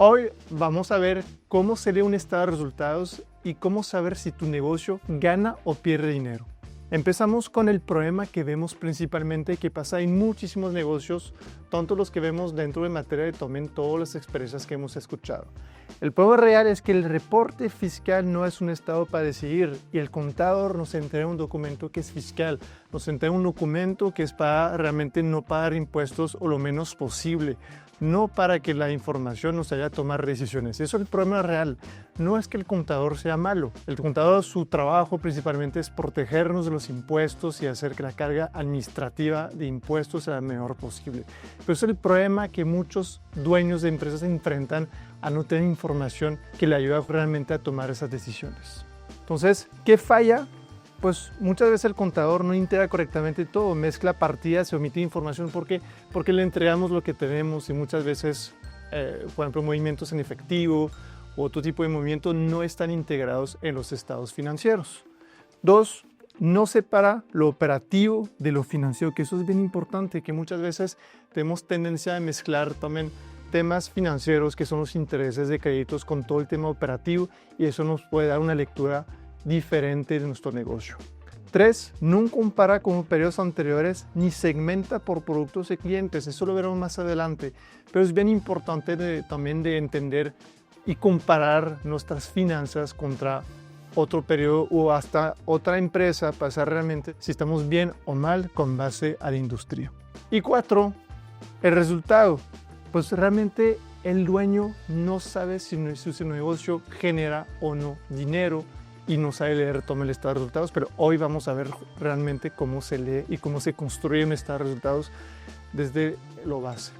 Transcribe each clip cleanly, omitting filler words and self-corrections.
Hoy vamos a ver cómo se lee un estado de resultados y cómo saber si tu negocio gana o pierde dinero. Empezamos con el problema que vemos principalmente que pasa en muchísimos negocios, tanto los que vemos dentro de materia de también todas las experiencias que hemos escuchado. El problema real es que el reporte fiscal no es un estado para decidir y el contador nos entrega un documento que es fiscal, nos entrega un documento que es para realmente no pagar impuestos o lo menos posible. No para que la información nos haya a tomar decisiones. Eso es el problema real. No es que el contador sea malo. El contador, su trabajo principalmente es protegernos de los impuestos y hacer que la carga administrativa de impuestos sea la mejor posible. Pero ese es el problema que muchos dueños de empresas enfrentan a no tener información que le ayude realmente a tomar esas decisiones. Entonces, ¿qué falla? Pues muchas veces el contador no integra correctamente todo, mezcla partidas, se omite información porque le entregamos lo que tenemos y muchas veces, por ejemplo, movimientos en efectivo u otro tipo de movimientos no están integrados en los estados financieros. 2. No separa lo operativo de lo financiero, que eso es bien importante, que muchas veces tenemos tendencia a mezclar también temas financieros, que son los intereses de créditos, con todo el tema operativo y eso nos puede dar una lectura diferente de nuestro negocio. 3. No compara con periodos anteriores ni segmenta por productos y clientes. Eso lo veremos más adelante. Pero es bien importante también de entender y comparar nuestras finanzas contra otro periodo o hasta otra empresa para saber realmente si estamos bien o mal con base a la industria. Y 4. El resultado. Pues realmente el dueño no sabe si su negocio genera o no dinero y no sabe leer todo el estado de resultados, pero hoy vamos a ver realmente cómo se lee y cómo se construye un estado de resultados desde lo base.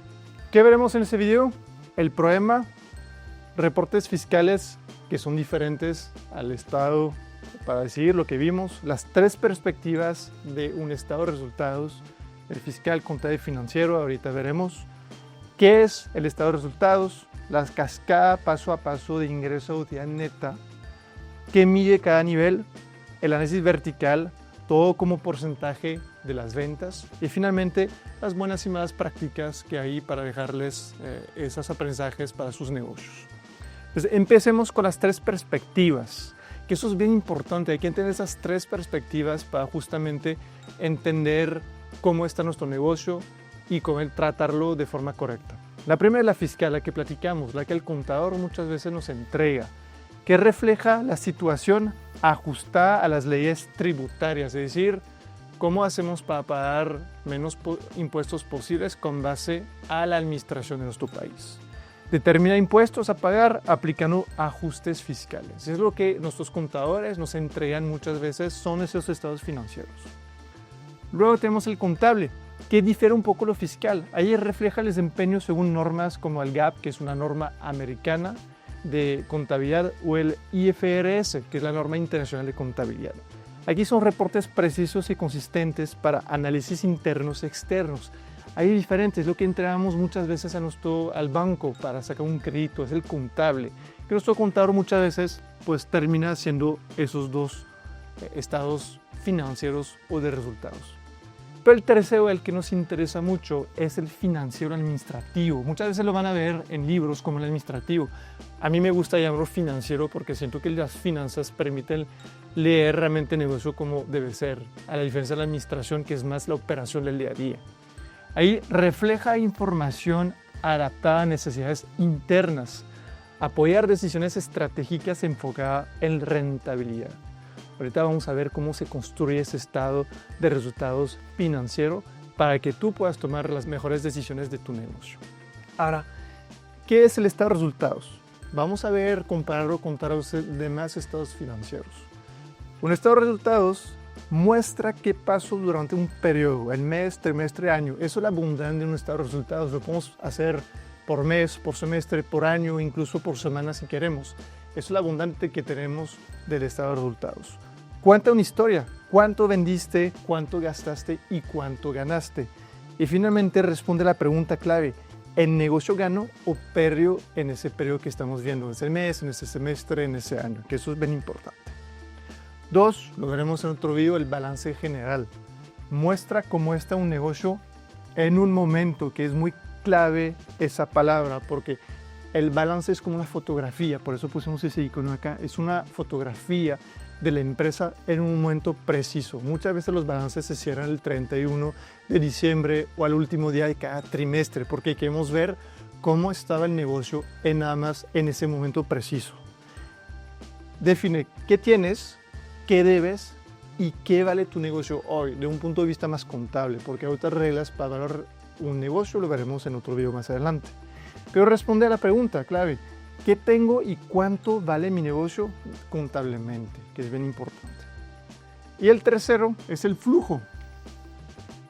¿Qué veremos en este video? El problema, reportes fiscales que son diferentes al estado para decidir lo que vimos, las 3 perspectivas de un estado de resultados, el fiscal, contable y financiero, ahorita veremos. ¿Qué es el estado de resultados? La cascada paso a paso de ingreso a utilidad neta, que mide cada nivel, el análisis vertical, todo como porcentaje de las ventas y finalmente las buenas y malas prácticas que hay para dejarles esos aprendizajes para sus negocios. Entonces, empecemos con las 3 perspectivas, que eso es bien importante, hay que entender esas 3 perspectivas para justamente entender cómo está nuestro negocio y cómo tratarlo de forma correcta. La primera es la fiscal, la que platicamos, la que el contador muchas veces nos entrega, que refleja la situación ajustada a las leyes tributarias, es decir, cómo hacemos para pagar menos impuestos posibles con base a la administración de nuestro país. Determina impuestos a pagar aplicando ajustes fiscales. Es lo que nuestros contadores nos entregan muchas veces, son esos estados financieros. Luego tenemos el contable, que difiere un poco lo fiscal. Ahí refleja el desempeño según normas como el GAAP, que es una norma americana de contabilidad, o el IFRS, que es la norma internacional de contabilidad. Aquí son reportes precisos y consistentes para análisis internos y externos. Hay diferentes, lo que entregamos muchas veces al banco para sacar un crédito, es el contable, que nuestro contador muchas veces pues termina haciendo esos 2 estados financieros o de resultados. Pero el tercero, el que nos interesa mucho, es el financiero administrativo. Muchas veces lo van a ver en libros como el administrativo. A mí me gusta llamarlo financiero porque siento que las finanzas permiten leer realmente el negocio como debe ser, a la diferencia de la administración, que es más la operación del día a día. Ahí refleja información adaptada a necesidades internas, apoyar decisiones estratégicas enfocadas en rentabilidad. Ahorita vamos a ver cómo se construye ese estado de resultados financiero para que tú puedas tomar las mejores decisiones de tu negocio. Ahora, ¿qué es el estado de resultados? Vamos a ver, compararlo con los demás estados financieros. Un estado de resultados muestra qué pasó durante un periodo, el mes, trimestre, año. Eso es la abundancia de un estado de resultados. Lo podemos hacer por mes, por semestre, por año, incluso por semana si queremos. Eso es lo abundante que tenemos del estado de resultados. Cuenta una historia, cuánto vendiste, cuánto gastaste y cuánto ganaste. Y finalmente responde la pregunta clave, ¿el negocio ganó o perdió en ese periodo que estamos viendo, en ese mes, en ese semestre, en ese año? Que eso es bien importante. 2, lo veremos en otro video, el balance general. Muestra cómo está un negocio en un momento, que es muy clave esa palabra, porque el balance es como una fotografía, por eso pusimos ese icono acá, es una fotografía de la empresa en un momento preciso. Muchas veces los balances se cierran el 31 de diciembre o al último día de cada trimestre, porque queremos ver cómo estaba el negocio en nada más en ese momento preciso. Define qué tienes, qué debes y qué vale tu negocio hoy, de un punto de vista más contable, porque hay otras reglas para valorar un negocio, lo veremos en otro video más adelante. Pero responde a la pregunta clave, ¿qué tengo y cuánto vale mi negocio contablemente? Que es bien importante. Y el tercero es el flujo.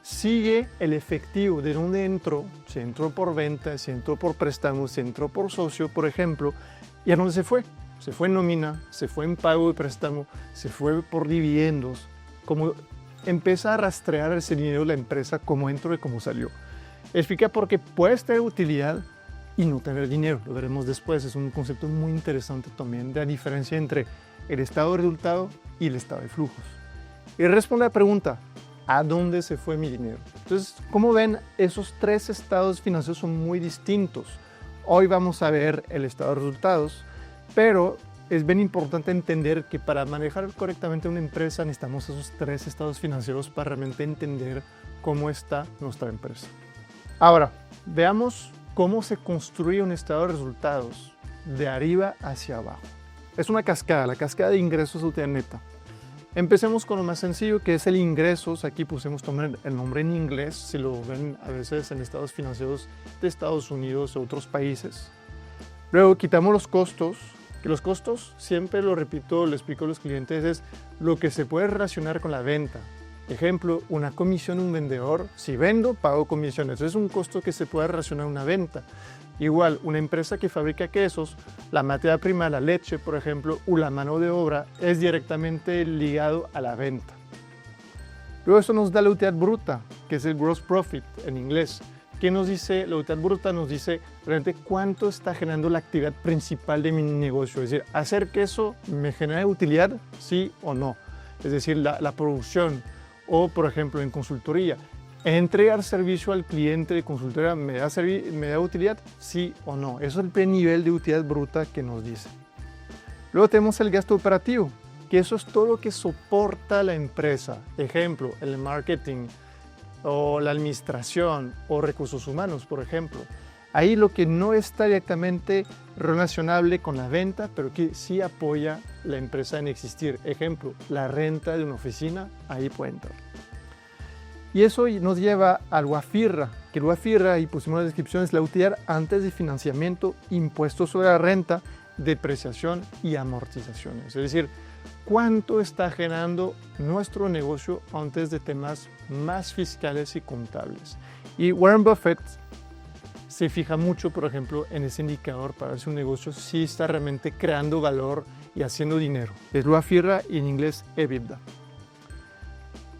Sigue el efectivo, de dónde entró, si entró por venta, si entró por préstamo, si entró por socio, por ejemplo, y a dónde se fue. Se fue en nómina, se fue en pago de préstamo, se fue por dividendos. Como empieza a rastrear ese dinero de la empresa, cómo entró y cómo salió. Explica por qué puedes tener utilidad y no tener dinero. Lo veremos después. Es un concepto muy interesante también de la diferencia entre el estado de resultado y el estado de flujos. Y responde a la pregunta, ¿a dónde se fue mi dinero? Entonces, como ven, esos tres estados financieros son muy distintos. Hoy vamos a ver el estado de resultados, pero es bien importante entender que para manejar correctamente una empresa necesitamos esos tres estados financieros para realmente entender cómo está nuestra empresa. Ahora, veamos cómo se construye un estado de resultados de arriba hacia abajo. Es una cascada, la cascada de ingresos utilidad neta. Empecemos con lo más sencillo, que es el ingresos. Aquí pusimos también el nombre en inglés, si lo ven a veces en estados financieros de Estados Unidos o otros países. Luego quitamos los costos, que los costos, siempre lo repito, lo explico a los clientes, es lo que se puede relacionar con la venta. Ejemplo, una comisión a un vendedor, si vendo, pago comisiones. Eso es un costo que se puede relacionar a una venta. Igual, una empresa que fabrica quesos, la materia prima, la leche, por ejemplo, o la mano de obra, es directamente ligado a la venta. Luego eso nos da la utilidad bruta, que es el gross profit en inglés. ¿Qué nos dice? La utilidad bruta nos dice realmente cuánto está generando la actividad principal de mi negocio. Es decir, hacer queso me genera utilidad, sí o no. Es decir, la producción. O, por ejemplo, en consultoría, entregar servicio al cliente de consultoría me da utilidad, sí o no. Eso es el primer nivel de utilidad bruta que nos dice. Luego tenemos el gasto operativo, que eso es todo lo que soporta la empresa. Ejemplo, el marketing, o la administración, o recursos humanos, por ejemplo. Ahí lo que no está directamente relacionable con la venta, pero que sí apoya la empresa en existir. Ejemplo, la renta de una oficina, ahí puede entrar. Y eso nos lleva al WAFIRRA, que el WAFIRRA, ahí pusimos la descripción, es la utilidad antes de financiamiento, impuestos sobre la renta, depreciación y amortizaciones. Es decir, cuánto está generando nuestro negocio antes de temas más fiscales y contables. Y Warren Buffett se fija mucho, por ejemplo, en ese indicador para ver si un negocio sí está realmente creando valor y haciendo dinero. Es WAFIRRA y en inglés EBITDA.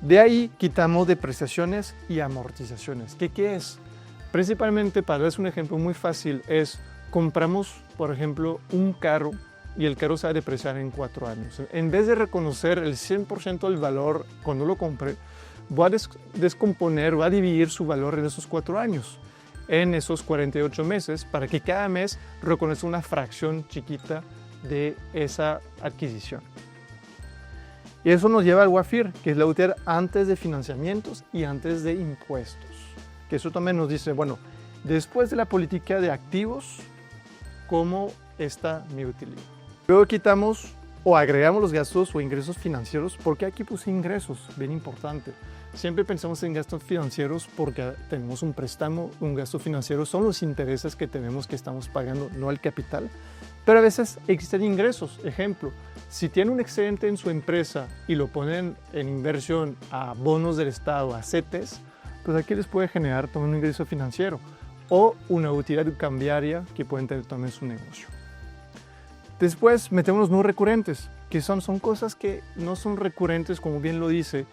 De ahí quitamos depreciaciones y amortizaciones. ¿Qué es? Principalmente, para darles un ejemplo muy fácil, es compramos, por ejemplo, un carro y el carro se va a depreciar en 4 años. En vez de reconocer el 100% del valor cuando lo compré, voy a descomponer, voy a dividir su valor en esos 4 años, en esos 48 meses, para que cada mes reconozca una fracción chiquita de esa adquisición. Y eso nos lleva al WAFIR, que es la utilidad antes de financiamientos y antes de impuestos. Que eso también nos dice, bueno, después de la política de activos, ¿cómo está mi utilidad? Luego quitamos o agregamos los gastos o ingresos financieros, porque aquí puse ingresos, bien importante. Siempre pensamos en gastos financieros porque tenemos un préstamo, un gasto financiero, son los intereses que tenemos que estamos pagando, no el capital. Pero a veces existen ingresos. Ejemplo, si tienen un excedente en su empresa y lo ponen en inversión a bonos del Estado, a CETES, pues aquí les puede generar también un ingreso financiero o una utilidad cambiaria que pueden tener también su negocio. Después metemos los no recurrentes, que son cosas que no son recurrentes, como bien lo dice,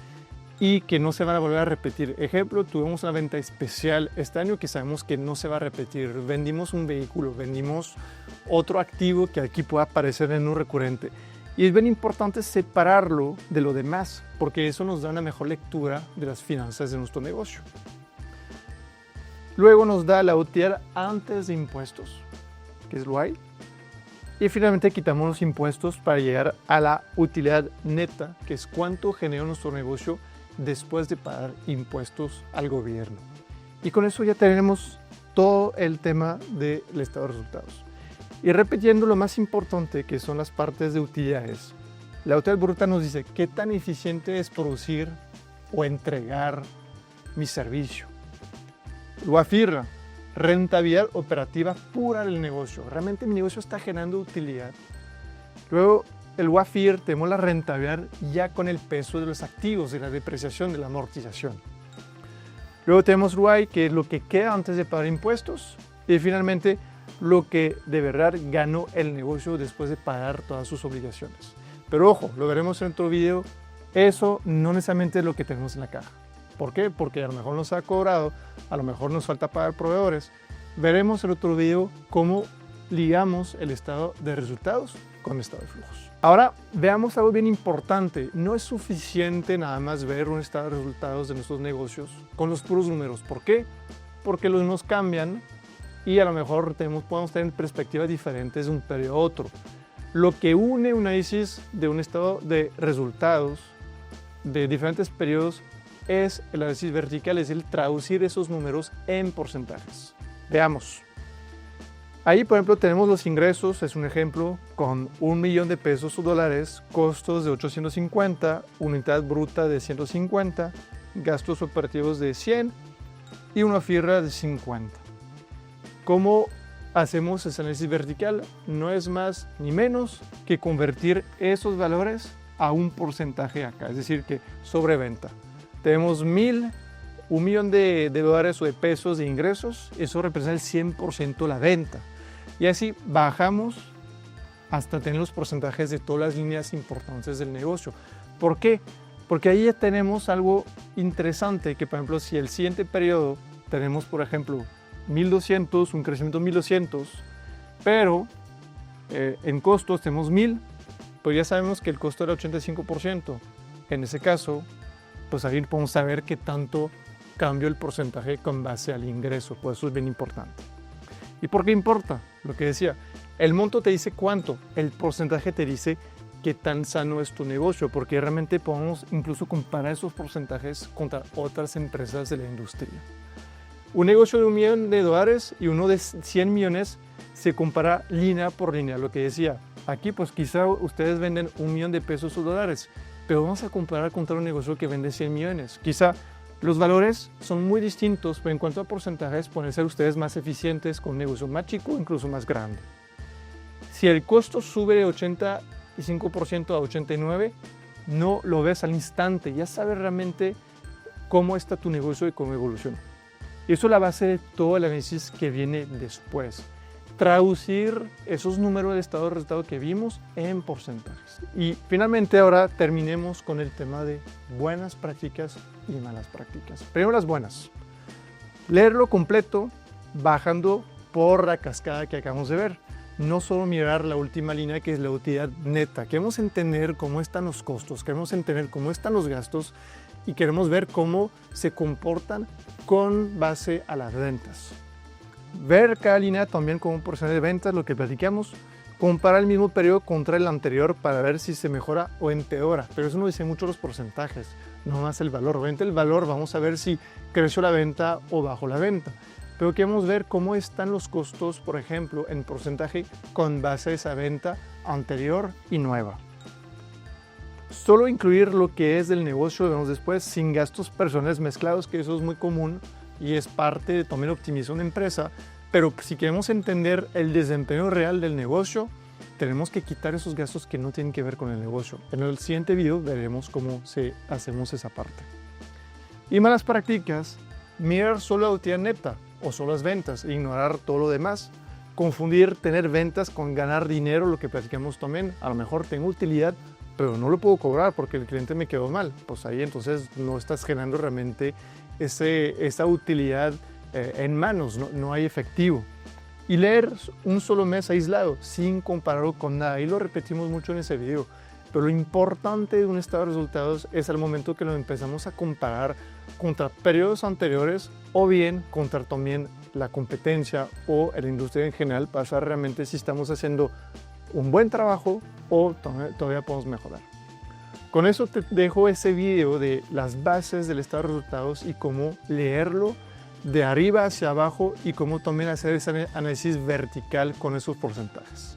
y que no se van a volver a repetir. Ejemplo, tuvimos una venta especial este año que sabemos que no se va a repetir. Vendimos un vehículo, vendimos otro activo que aquí puede aparecer en un recurrente. Y es bien importante separarlo de lo demás, porque eso nos da una mejor lectura de las finanzas de nuestro negocio. Luego nos da la utilidad antes de impuestos. que es el Y. Y finalmente quitamos los impuestos para llegar a la utilidad neta, que es cuánto genera nuestro negocio después de pagar impuestos al gobierno. Y con eso ya tenemos todo el tema del estado de resultados. Y repitiendo lo más importante, que son las partes de utilidades. La utilidad bruta nos dice qué tan eficiente es producir o entregar mi servicio. Lo afirma, rentabilidad operativa pura del negocio. Realmente mi negocio está generando utilidad. Luego, el WAFIR, tenemos la rentabilidad ya con el peso de los activos, de la depreciación, de la amortización. Luego tenemos ROI, que es lo que queda antes de pagar impuestos. Y finalmente, lo que de verdad ganó el negocio después de pagar todas sus obligaciones. Pero ojo, lo veremos en otro video, eso no necesariamente es lo que tenemos en la caja. ¿Por qué? Porque a lo mejor nos ha cobrado, a lo mejor nos falta pagar proveedores. Veremos en otro video cómo ligamos el estado de resultados con el estado de flujos. Ahora veamos algo bien importante. No es suficiente nada más ver un estado de resultados de nuestros negocios con los puros números. ¿Por qué? Porque los números cambian y a lo mejor podemos tener perspectivas diferentes de un periodo a otro. Lo que une un análisis de un estado de resultados de diferentes periodos es el análisis vertical, es el traducir esos números en porcentajes. Veamos. Ahí, por ejemplo, tenemos los ingresos, es un ejemplo, con $1.000.000 o dólares, costos de 850, unidad bruta de 150, gastos operativos de 100 y una FIRA de 50. ¿Cómo hacemos ese análisis vertical? No es más ni menos que convertir esos valores a un porcentaje acá, es decir, que sobreventa. Tenemos $1 millón de dólares o de pesos de ingresos, eso representa el 100% de la venta. Y así bajamos hasta tener los porcentajes de todas las líneas importantes del negocio. ¿Por qué? Porque ahí ya tenemos algo interesante, que por ejemplo, si el siguiente periodo tenemos, por ejemplo, 1.200, un crecimiento de 1.200, pero en costos tenemos 1.000, pues ya sabemos que el costo era 85%. En ese caso, pues ahí podemos saber qué tanto cambió el porcentaje con base al ingreso, pues eso es bien importante. ¿Y por qué importa? Lo que decía, el monto te dice cuánto, el porcentaje te dice qué tan sano es tu negocio, porque realmente podemos incluso comparar esos porcentajes contra otras empresas de la industria. Un negocio de $1 millón y uno de 100 millones se compara línea por línea, lo que decía. Aquí pues quizá ustedes venden $1 millón o dólares, pero vamos a comparar contra un negocio que vende 100 millones. Quizá los valores son muy distintos, pero en cuanto a porcentajes pueden ser ustedes más eficientes con un negocio más chico o incluso más grande. Si el costo sube de 85% a 89%, no lo ves al instante, ya sabes realmente cómo está tu negocio y cómo evoluciona. Y eso es la base de todo el análisis que viene después. Traducir esos números de estado de resultado que vimos en porcentajes. Y finalmente ahora terminemos con el tema de buenas prácticas y malas prácticas. Primero las buenas. Leerlo completo bajando por la cascada que acabamos de ver. No solo mirar la última línea, que es la utilidad neta. Queremos entender cómo están los costos, queremos entender cómo están los gastos y queremos ver cómo se comportan con base a las ventas. Ver cada línea también como un porcentaje de ventas, lo que platicamos, comparar el mismo periodo contra el anterior para ver si se mejora o empeora, pero eso no dice mucho los porcentajes, no más el valor. Obviamente el valor vamos a ver si creció la venta o bajó la venta, pero queremos ver cómo están los costos, por ejemplo, en porcentaje con base a esa venta anterior y nueva. Solo incluir lo que es del negocio, vemos después, sin gastos personales mezclados, que eso es muy común y es parte de también optimizar una empresa, pero si queremos entender el desempeño real del negocio, tenemos que quitar esos gastos que no tienen que ver con el negocio. En el siguiente video veremos cómo hacemos esa parte. Y malas prácticas, mirar solo la utilidad neta o solo las ventas e ignorar todo lo demás. Confundir tener ventas con ganar dinero, lo que platicamos también. A lo mejor tengo utilidad, pero no lo puedo cobrar porque el cliente me quedó mal. Pues ahí entonces no estás generando realmente esa utilidad en manos, no hay efectivo. Y leer un solo mes aislado, sin compararlo con nada. Y lo repetimos mucho en ese video. Pero lo importante de un estado de resultados es al momento que lo empezamos a comparar contra periodos anteriores o bien contra también la competencia o la industria en general para saber realmente si estamos haciendo un buen trabajo o todavía podemos mejorar. Con eso te dejo ese video de las bases del estado de resultados y cómo leerlo de arriba hacia abajo y cómo también hacer ese análisis vertical con esos porcentajes.